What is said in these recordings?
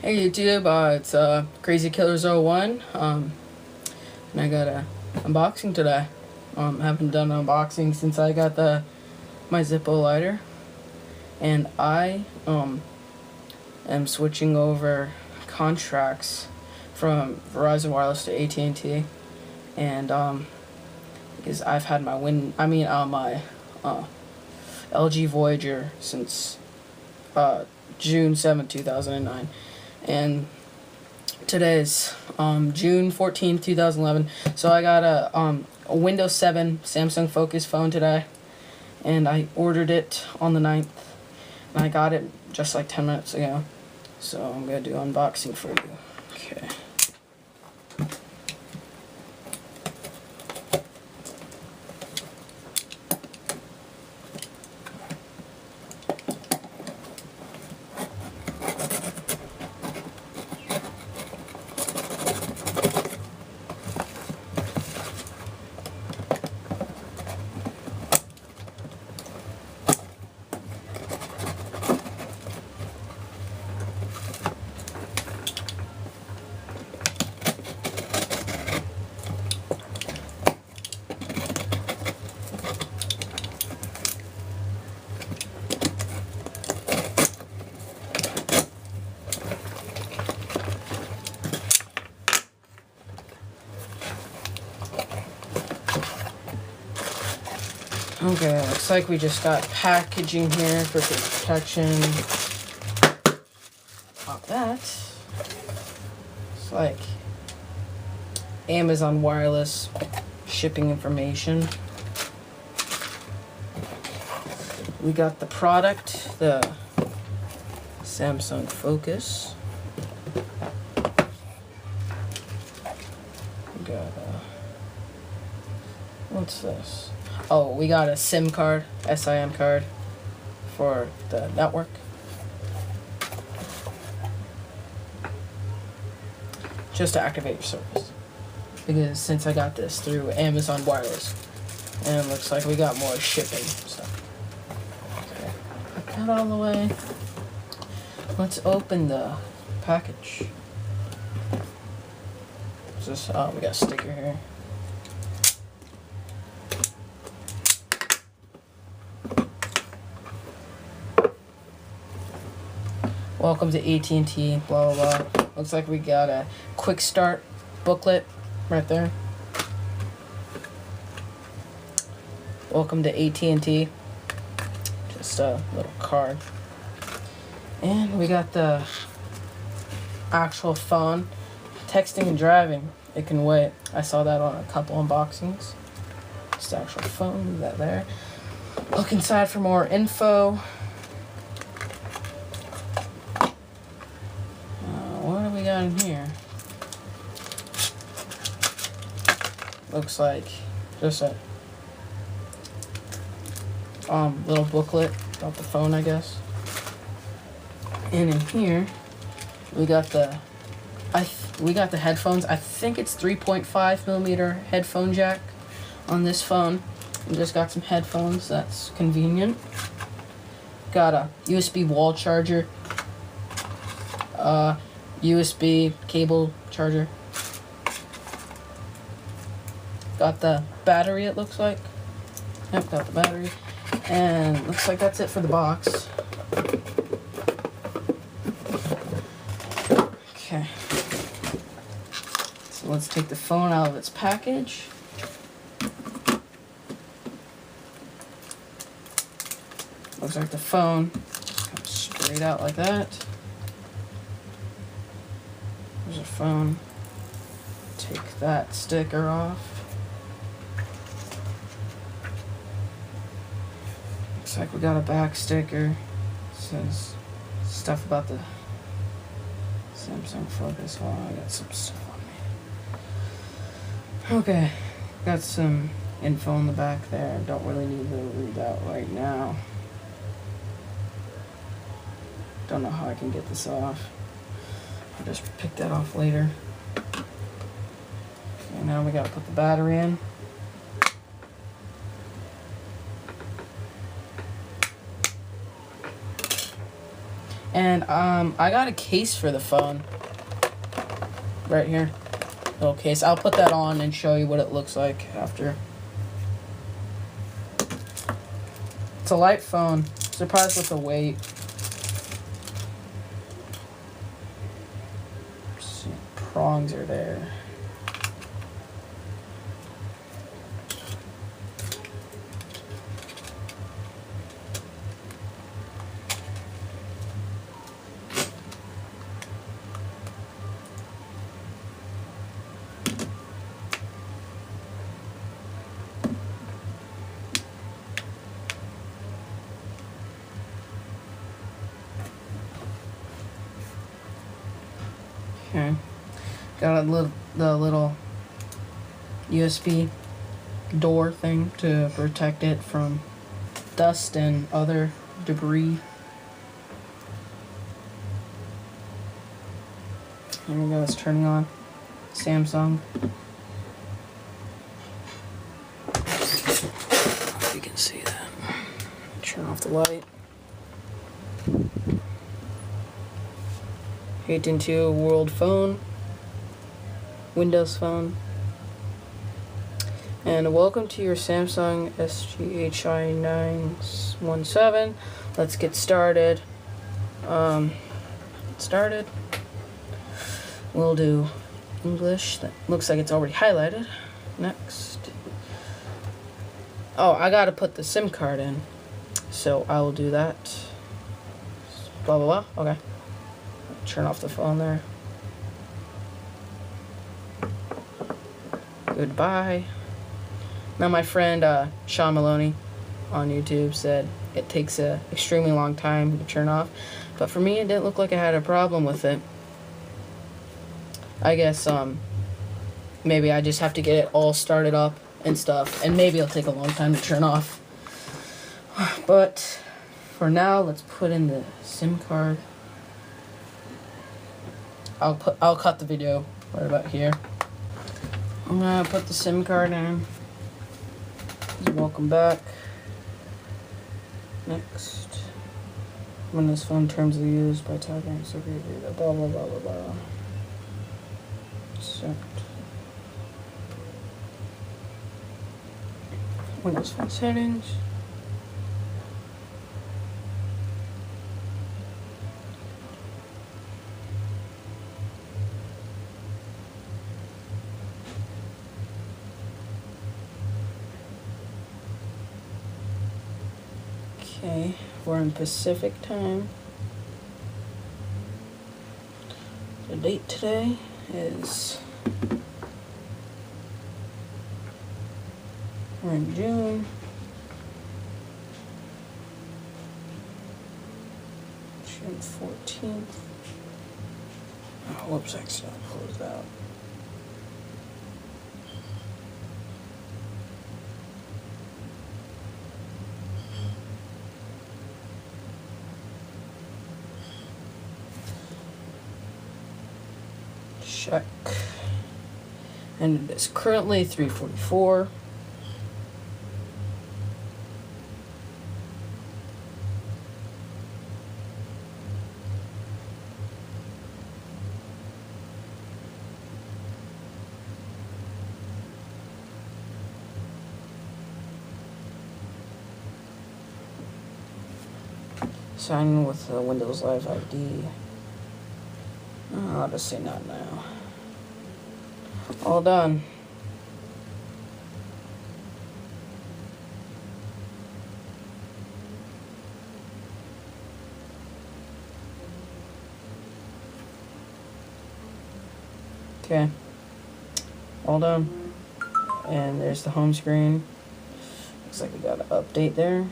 Hey YouTube, it's Crazy Killer 01, and I got a unboxing today. Haven't done an unboxing since I got my Zippo lighter, and I am switching over contracts from Verizon Wireless to AT&T, and because I've had my my LG Voyager since June 7th, 2009. And today's June 14th, 2011. So I got a Windows 7 Samsung Focus phone today, and I ordered it on the 9th, and I got it just like 10 minutes ago. So I'm going to do unboxing for you. Okay. Okay, looks like we just got packaging here for protection. Pop that. It's like Amazon Wireless shipping information. We got the product, the Samsung Focus. We got what's this? Oh, we got a SIM card, SIM card for the network. Just to activate your service. Because since I got this through Amazon Wireless, and it looks like we got more shipping stuff. Okay, put that out of the way. Let's open the package. Just, oh, we got a sticker here. Welcome to AT&T, blah, blah, blah. Looks like we got a quick start booklet right there. Welcome to AT&T. Just a little card. And we got the actual phone. Texting and driving, it can wait. I saw that on a couple unboxings. Just the actual phone, that there. Look inside for more info. In here looks like just a little booklet about the phone, I guess. And in here we got the headphones. I think it's 3.5 millimeter headphone jack on this phone. We just got some headphones. That's convenient. Got a USB wall charger. USB cable charger. Got the battery, it looks like. Yep, got the battery. And looks like that's it for the box. Okay. So let's take the phone out of its package. Looks like the phone comes straight out like that. There's a phone. Take that sticker off. Looks like we got a back sticker. It says stuff about the Samsung Focus. Oh, I got some stuff on me. Okay, got some info in the back there. Don't really need to read that right now. Don't know how I can get this off. I'll just pick that off later. Okay, now we gotta put the battery in. And I got a case for the phone right here. Little case. I'll put that on and show you what it looks like after. It's a light phone. Surprised with the weight. Let's see, prongs are there. Okay. Got the little USB door thing to protect it from dust and other debris. Here we go, it's turning on. Samsung. If you can see that. Turn off the light. 8.2 world phone. Windows phone. And welcome to your Samsung SGHI 917. Let's get started. We'll do English. That looks like it's already highlighted. Next. Oh, I gotta put the SIM card in. So I will do that. Blah, blah, blah. Okay. Turn off the phone there. Goodbye. Now my friend Sean Maloney on YouTube said it takes a extremely long time to turn off, but for me it didn't look like I had a problem with it. I guess maybe I just have to get it all started up and stuff, and maybe it'll take a long time to turn off. But for now, let's put in the SIM card. I'll cut the video right about here. I'm gonna put the SIM card in. Welcome back. Next. When this phone terms of use by tapping, so blah blah blah blah blah. Accept. Windows Phone settings. Okay, we're in Pacific time. The date today is, we're in June. June 14th. Oh, whoops, I accidentally closed out. Check. And it is currently 3:44. Sign in with the Windows Live ID. I'll just say not now. All done. Okay. All done. And there's the home screen. Looks like we got an update there.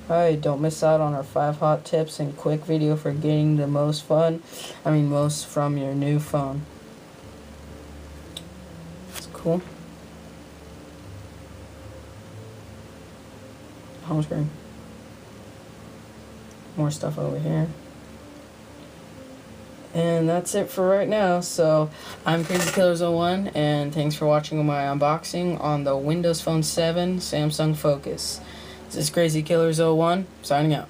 Alright, don't miss out on our 5 hot tips and quick video for getting the most most from your new phone. It's cool. Home screen. More stuff over here. And that's it for right now. So I'm CrazyKillers01, and thanks for watching my unboxing on the Windows Phone 7 Samsung Focus. This is CrazyKillers01 signing out.